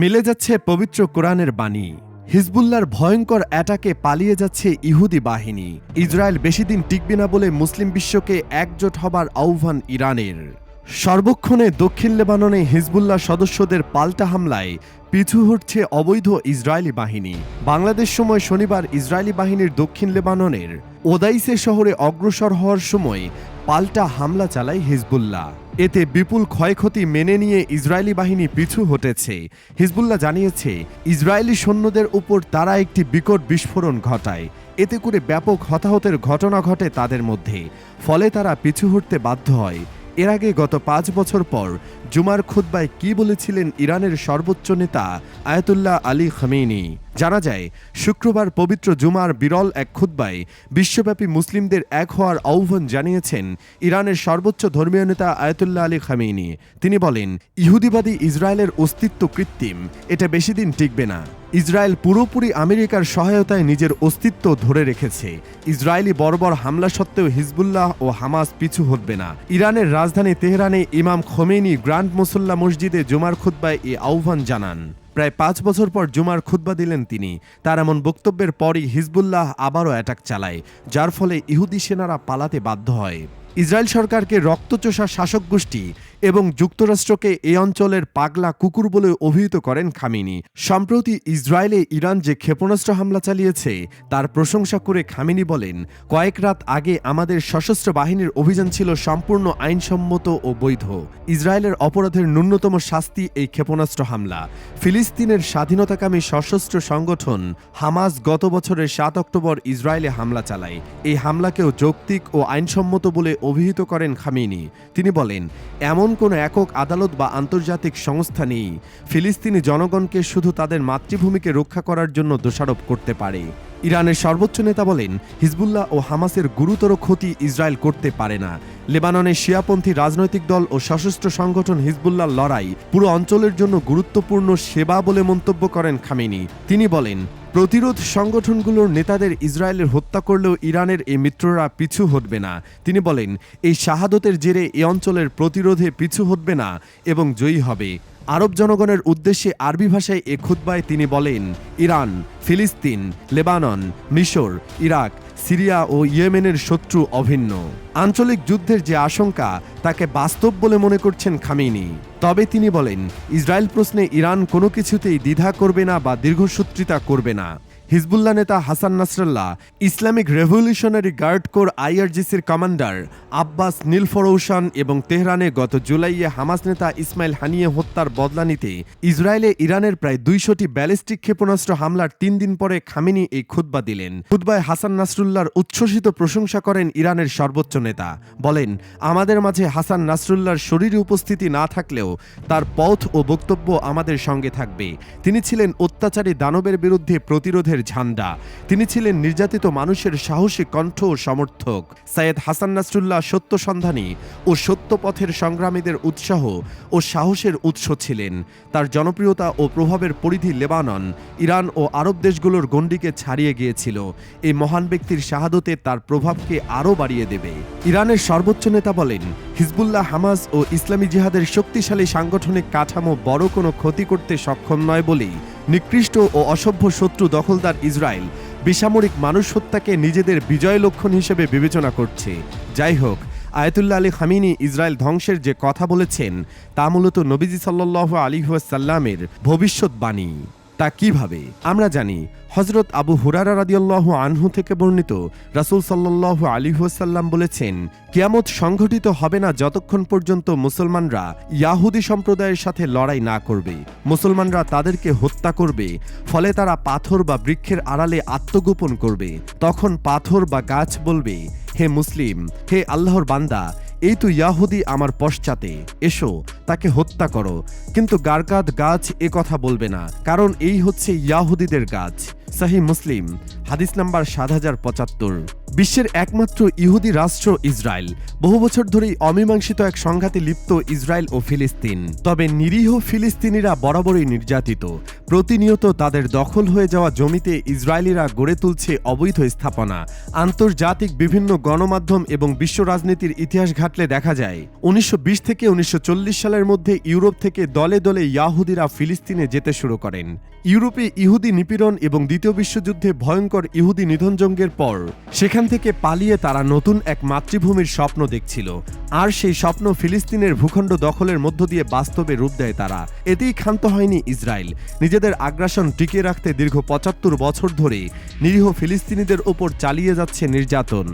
মিলে যাচ্ছে পবিত্র কোরআনের বাণী। হিজবুল্লাহর ভয়ঙ্কর অ্যাটাকে পালিয়ে যাচ্ছে ইহুদি বাহিনী। ইসরায়েল বেশিদিন টিকবে না বলে মুসলিম বিশ্বকে একজোট হবার আহ্বান ইরানের। সর্বক্ষণে দক্ষিণ লেবাননে হিজবুল্লাহ সদস্যদের পাল্টা হামলায় পিছু হটছে অবৈধ ইসরায়েলি বাহিনী। বাংলাদেশ সময় শনিবার ইসরায়েলি বাহিনীর দক্ষিণ লেবাননের ওদাইসে শহরে অগ্রসর হওয়ার সময় পাল্টা হামলা চালায় হিজবুল্লাহ। এতে বিপুল ক্ষয়ক্ষতি মেনে নিয়ে ইসরায়েলি বাহিনী পিছু হটেছে। হিজবুল্লাহ জানিয়েছে, ইসরায়েলি সৈন্যদের উপর তারা একটি বিকট বিস্ফোরণ ঘটায়। এতে করে ব্যাপক হতাহতের ঘটনা ঘটে তাদের মধ্যে, ফলে তারা পিছু হটতে বাধ্য হয়। এর আগে গত 5 বছর পর জুমার খুতবায় কি বলেছিলেন ইরানের সর্বোচ্চ নেতা আয়াতুল্লাহ আলী খামেনি? জানা যায়, শুক্রবার পবিত্র জুমার বিরল এক খুতবায় বিশ্বব্যাপী মুসলিমদের এক হওয়ার আহ্বান জানিয়েছেন ইরানের সর্বোচ্চ ধর্মীয় নেতা আয়াতুল্লাহ আলী খামেনি। তিনি বলেন, ইহুদিবাদী ইসরায়েলের অস্তিত্ব কৃত্রিম, এটা বেশিদিন টিকবে না। ইসরায়েল পুরোপুরি আমেরিকার সহায়তায় নিজের অস্তিত্ব ধরে রেখেছে। ইসরায়েলি বর্বর হামলা সত্ত্বেও হিজবুল্লাহ ও হামাস পিছু হটবে না। ইরানের রাজধানী তেহরানে ইমাম খোমেনি গ্র্যান্ড মুসল্লা মসজিদে জুমার খুতবায় এই আহ্বান জানান। প্রায় 5 বছর পর জুমার খুতবা দিলেন তিনি। তার এমন বক্তব্যের পরই হিজবুল্লাহ আবারও অ্যাটাক চালায়, যার ফলে ইহুদি সেনারা পালাতে বাধ্য হয়। ইসরায়েল সরকারকে রক্তচোষা শাসক গোষ্ঠী এবং যুক্তরাষ্ট্রকে এই অঞ্চলের পাগলা কুকুর বলে অভিহিত করেন খামেনি। সম্প্রতি ইসরায়েলে ইরান যে ক্ষেপণাস্ত্র হামলা চালিয়েছে তার প্রশংসা করে খামেনি বলেন, কয়েক রাত আগে আমাদের সশস্ত্র বাহিনীর অভিযান ছিল সম্পূর্ণ আইনসম্মত ও বৈধ। ইসরায়েলের অপরাধের ন্যূনতম শাস্তি এই ক্ষেপণাস্ত্র হামলা। ফিলিস্তিনের স্বাধীনতাকামী সশস্ত্র সংগঠন হামাস গত বছরের 7 অক্টোবর ইসরায়েলে হামলা চালায়। এই হামলাকেও যৌক্তিক ও আইনসম্মত বলে অভিহিত করেন খামেনি। তিনি বলেন, এমন কোনো একক আদালত বা আন্তর্জাতিক সংস্থা নেই ফিলিস্তিনি জনগণকে শুধু তাদের মাতৃভূমিকে রক্ষা করার জন্য দোষারোপ করতে পারে। ইরানের সর্বোচ্চ নেতা বলেন, হিজবুল্লাহ ও হামাসের গুরুতর ক্ষতি ইসরায়েল করতে পারে না। লেবাননের শিয়াপন্থী রাজনৈতিক দল ও সশস্ত্র সংগঠন হিজবুল্লাহর লড়াই পুরো অঞ্চলের জন্য গুরুত্বপূর্ণ সেবা বলে মন্তব্য করেন খামেনি। তিনি বলেন, প্রতিরোধ সংগঠনগুলোর নেতাদের ইসরায়েলের হত্যা করলেও ইরানের এই মিত্ররা পিছু হটবে না। তিনি বলেন, এই শাহাদতের জেরে এ অঞ্চলের প্রতিরোধে পিছু হটবে না এবং জয়ী হবে। আরব জনগণের উদ্দেশ্যে আরবি ভাষায় এ খুতবায় তিনি বলেন, ইরান, ফিলিস্তিন, লেবানন, মিশর, ইরাক, সিরিয়া ও ইয়েমেনের শত্রু অভিন্ন। আঞ্চলিক যুদ্ধের যে আশঙ্কা তাকে বাস্তব বলে মনে করছেন খামেনি। তবে তিনি বলেন, ইসরায়েল প্রশ্নে ইরান কোনো কিছুতেই দ্বিধা করবে না বা দীর্ঘসূত্রিতা করবে না। হিজবুল্লাহ নেতা Hassan Nasrallah, Islamic Revolutionary Guard Corps আইআরজিসির কমান্ডার আব্বাস নীলফরৌশান এবং তেহরানে গত জুলাইয়ে হামাস নেতা ইসমাইল হানিয়ে হত্যার বদলা নিতে ইসরায়েলে ইরানের প্রায় 200টি ব্যালিস্টিক ক্ষেপণাস্ত্র হামলার 3 দিন পরে খামেনি এই খুতবা দিলেন। খুতবায় হাসান নাসরুল্লাহর উচ্ছ্বসিত প্রশংসা করেন ইরানের সর্বোচ্চ নেতা। বলেন, আমাদের মাঝে হাসান নাসরুল্লাহর শরীরে উপস্থিতি না থাকলেও তার পথ ও বক্তব্য আমাদের সঙ্গে থাকবে। তিনি ছিলেন অত্যাচারী দানবের বিরুদ্ধে প্রতিরোধের ঝান্ডা। তিনি ছিলেন নির্যাতিত মানুষের সাহসী কণ্ঠ ও সমর্থক। সৈয়দ হাসান নাসরুল্লাহ সত্য সন্ধানী ও সত্য পথের সংগ্রামীদের উৎসাহ ও সাহসের উৎস ছিলেন। তার জনপ্রিয়তা ও প্রভাবের পরিধি লেবানন, ইরান ও আরব দেশগুলোর গণ্ডিকে ছাড়িয়ে গিয়েছিল। এই মহান ব্যক্তির শাহাদতে তার প্রভাবকে আরও বাড়িয়ে দেবে। ইরানের সর্বোচ্চ নেতা বলেন, হিজবুল্লাহ, হামাস ও ইসলামী জিহাদের শক্তিশালী সাংগঠনিক কাঠামো বড় কোনো ক্ষতি করতে সক্ষম নয় বলেই নিকৃষ্ট ও অসভ্য শত্রু দখলদার ইসরায়েল বেসামরিক মানুষ হত্যাকে নিজেদের বিজয় লক্ষণ হিসেবে বিবেচনা করছে। যাই হোক, আয়াতুল্লাহ আলী খামেনি ইসরায়েল ধ্বংসের যে কথা বলেছেন তা মূলত নবীজি সাল্লাল্লাহু আলাইহি ওয়াসাল্লামের ভবিষ্যৎবাণী। তা কিভাবে? আমরা জানি, হযরত আবু হুরায়রা রাদিয়াল্লাহু আনহু থেকে বর্ণিত, রাসূল সাল্লাল্লাহু আলাইহি ওয়াসাল্লাম বলেছেন, কিয়ামত সংঘটিত হবে না যতক্ষণ পর্যন্ত মুসলমানরা ইয়াহুদি সম্প্রদায়ের সাথে লড়াই না করবে। মুসলমানরা তাদেরকে হত্যা করবে, ফলে তারা পাথর বা বৃক্ষের আড়ালে আত্মগোপন করবে। তখন পাথর বা গাছ বলবে, হে মুসলিম, হে আল্লাহর বান্দা, এই তো ইয়াহুদি আমার পশ্চাতে, এসো তাকে হত্যা করো। কিন্তু গারকাদ গাছ এ কথা বলবে না, কারণ এই হচ্ছে ইয়াহুদিদের গাছ। সাহিহ মুসলিম হাদিস নাম্বার ৭০৭৫। বিশ্বের একমাত্র ইহুদি রাষ্ট্র ইসরায়েল। বহু বছর ধরেই অমীমাংসিত এক সংঘাতে লিপ্ত ইসরায়েল ও ফিলিস্তিন। তবে নিরীহ ফিলিস্তিনিরা বরাবরই নির্যাতিত। প্রতিনিয়ত তাদের দখল হয়ে যাওয়া জমিতে ইসরায়েলিরা গড়ে তুলছে অবৈধ স্থাপনা। আন্তর্জাতিক বিভিন্ন গণমাধ্যম এবং বিশ্ব রাজনীতির ইতিহাস ঘাটলে দেখা যায় ১৯২০ থেকে ১৯৪০ সালের মধ্যে ইউরোপ থেকে দলে দলে ইয়াহুদিরা ফিলিস্তিনে যেতে শুরু করেন। ইউরোপে ইহুদি নিপীড়ন এবং দ্বিতীয় বিশ্বযুদ্ধে ভয়ঙ্কর ইহুদি নিধনযজ্ঞের পর সেখান থেকে পালিয়ে তারা নতুন এক মাতৃভূমির স্বপ্ন দেখছিল। আর সেই স্বপ্ন ফিলিস্তিনের ভূখণ্ড দখলের মধ্য দিয়ে বাস্তবে রূপ দেয় তারা। এতেই ক্ষান্ত হয়নি ইসরায়েল। নিজেদের আগ্রাসন টিকিয়ে রাখতে দীর্ঘ ৭৫ বছর ধরে নিরীহ ফিলিস্তিনিদের ওপর চালিয়ে যাচ্ছে নির্যাতন।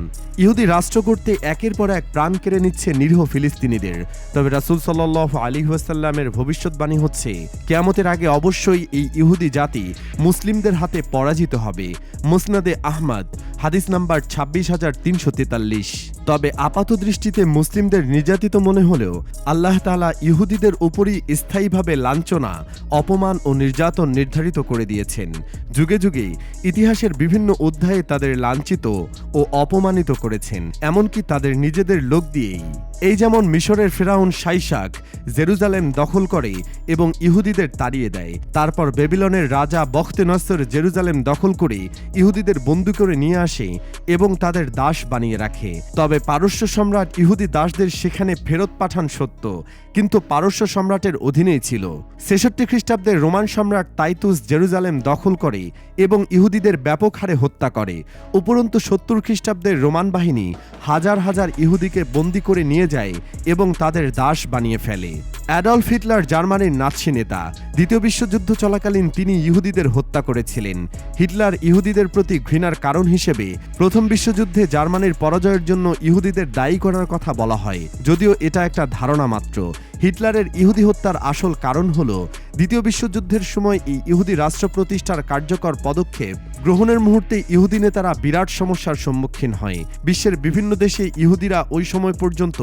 ইহুদি রাষ্ট্র করতে একের পর এক প্রাণ কেড়ে নিচ্ছে নিরীহ ফিলিস্তিনিদের। তবে রাসূল সাল্লাল্লাহু আলাইহি ওয়াসাল্লামের ভবিষ্যৎবাণী হচ্ছে, কিয়ামতের আগে অবশ্যই এই ইহুদি জাতি মুসলিমদের হাতে পরাজিত হবে। মুসনাদে আহমদ হাদিস নাম্বার ২৬,৩৪৩। তবে আপাত দৃষ্টিতে মুসলিমদের নির্যাতিত মনে হলেও আল্লাহ তাআলা ইহুদিদের উপরই স্থায়ীভাবে লাঞ্ছনা, অপমান ও নির্যাতন নির্ধারিত করে দিয়েছেন। যুগে যুগে ইতিহাসের বিভিন্ন অধ্যায়ে তাদের লাঞ্ছিত ও অপমানিত করেছেন, এমনকি তাদের নিজেদের লোক দিয়েই। এই যেমন মিশরের ফেরাউন শাইশাক জেরুজালেম দখল করে এবং ইহুদিদের তাড়িয়ে দেয়। তারপর বেবিলনের রাজা বখতেনসর জেরুজালেম দখল করে ইহুদিদের বন্দী করে নিয়ে আসে এবং তাদের দাস বানিয়ে রাখে। তবে পারস্য সম্রাট ইহুদি দাসদের সেখানে ফেরত পাঠান সত্য, কিন্তু পারস্য সম্রাটের অধীনেই ছিল। ৬৬ খ্রিস্টাব্দে রোমান সম্রাট তাইতুস জেরুজালেম দখল করে এবং ইহুদিদের ব্যাপক হারে হত্যা করে। উপরন্তু ৭০ খ্রিস্টাব্দের রোমান বাহিনী হাজার হাজার ইহুদিকে বন্দী করে নিয়ে যায় এবং তাদের দাস বানিয়ে ফেলে। অ্যাডলফ হিটলার জার্মানির নাৎসি নেতা। দ্বিতীয় বিশ্বযুদ্ধ চলাকালীন তিনি ইহুদিদের হত্যা করেছিলেন। হিটলার ইহুদিদের প্রতি ঘৃণার কারণ হিসেবে প্রথম বিশ্বযুদ্ধে জার্মানির পরাজয়ের জন্য ইহুদিদের দায়ী করার কথা বলা হয়, যদিও এটা একটা ধারণা মাত্র। হিটলারের ইহুদি হত্যার আসল কারণ হল দ্বিতীয় বিশ্বযুদ্ধের সময় এই ইহুদি রাষ্ট্র প্রতিষ্ঠার কার্যকর পদক্ষেপ গ্রহণের মুহূর্তে ইহুদি নেতারা বিরাট সমস্যার সম্মুখীন হয়। বিশ্বের বিভিন্ন দেশে ইহুদিরা ওই সময় পর্যন্ত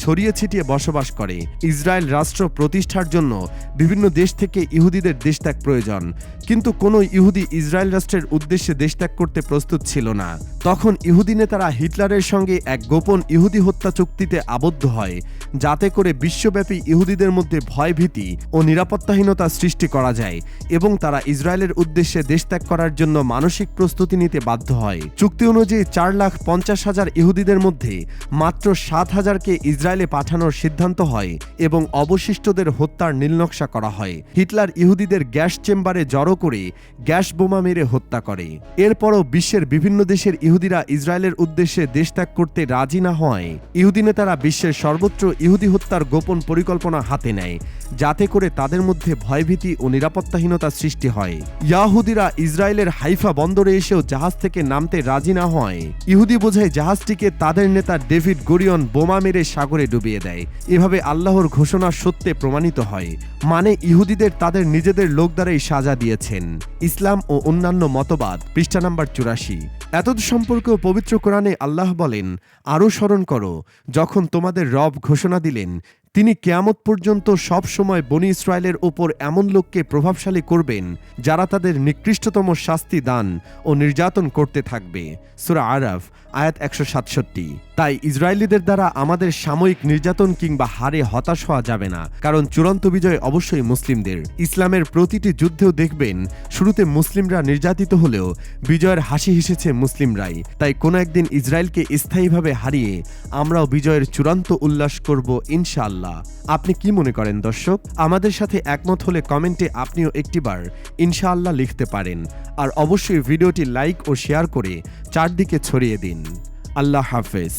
ছড়িয়ে ছিটিয়ে বসবাস করে। ইসরায়েল রাষ্ট্র প্রতিষ্ঠার জন্য বিভিন্ন দেশ থেকে ইহুদিদের দেশত্যাগ প্রয়োজন, কিন্তু কোনো ইহুদি ইসরায়েল রাষ্ট্রের উদ্দেশ্যে দেশত্যাগ করতে প্রস্তুত ছিল না। তখন ইহুদি নেতারা হিটলারের সঙ্গে এক গোপন ইহুদি হত্যা চুক্তিতে আবদ্ধ হয়, যাতে করে বিশ্বব্যাপী ইহুদিদের মধ্যে ভয়ভীতি ও নিরাপত্তাহীনতা সৃষ্টি করা যায় এবং তারা ইসরায়েলের উদ্দেশ্যে দেশত্যাগ করার জন্য মানসিক প্রস্তুতি নিতে বাধ্য হয়। চুক্তি অনুযায়ী ৪,৫০,০০০ ইহুদিদের মধ্যে মাত্র ৭,০০০কে ইসরায়েলে পাঠানোর সিদ্ধান্ত হয় এবং অবশিষ্টদের হত্যার নীলনকশা করা হয়। হিটলার ইহুদিদের গ্যাস চেম্বারে জড়ো করে গ্যাস বোমা মেরে হত্যা করে। এরপরও বিশ্বের বিভিন্ন দেশের ইহুদিরা ইসরায়েলের উদ্দেশ্যে দেশত্যাগ করতে রাজি না হয় ইহুদি নেতারা বিশ্বের সর্বত্র ইহুদি হত্যার গোপন পরিকল্পনা হাতে নেয়, যাতে করে তাদের মধ্যে ভয়ভীতি ও নিরাপত্তাহীনতা সৃষ্টি হয়। ইয়াহুদিরা ইসরায়েলের হাইফা বন্দরে এসেও জাহাজ থেকে নামতে রাজি না হয় ইহুদি বোঝাই জাহাজটিকে তাদের নেতা ডেভিড গরিয়ন বোমা মেরে সাগরে ডুবিয়ে দেয়। এভাবে আল্লাহর ঘোষণা সত্যে প্রমাণিত হয়, মানে ইহুদিদের তাদের নিজেদের লোক দ্বারাই সাজা দিয়েছেন। ইসলাম ও অন্যান্য মতবাদ পৃষ্ঠা নাম্বার ৮৪। এতদ সম্পর্কেও পবিত্র কোরআনে আল্লাহ বলেন, আরও স্মরণ করো যখন তোমাদের রব ঘোষণা দিলেন তিনি কিয়ামত পর্যন্ত সব সময় বনী ইসরায়েলের ওপর এমন লোককে প্রভাবশালী করবেন যারা তাদের নিকৃষ্টতম শাস্তি দান ও নির্যাতন করতে থাকবে। সূরা আরাফ আয়াত ১৬৭। তাই ইসরায়েলিদের দ্বারা আমাদের সাময়িক নির্যাতন কিংবা হারে হতাশ হওয়া যাবে না, কারণ চূড়ান্ত বিজয় অবশ্যই মুসলিমদের। ইসলামের প্রতিটি যুদ্ধেও দেখবেন শুরুতে মুসলিমরা নির্যাতিত হলেও বিজয়ের হাসি হেসেছে মুসলিমরাই। তাই কোনো একদিন ইসরায়েলকে স্থায়ীভাবে হারিয়ে আমরাও বিজয়ের চূড়ান্ত উল্লাস করব ইনশাআল্লাহ। আপনি কি মনে করেন দর্শক? আমাদের সাথে একমত হলে কমেন্টে আপনিও একটিবার ইনশাআল্লাহ লিখতে পারেন। আর অবশ্যই ভিডিওটি লাইক ও শেয়ার করে চারদিকে ছড়িয়ে দিন। আল্লাহ হাফেজ।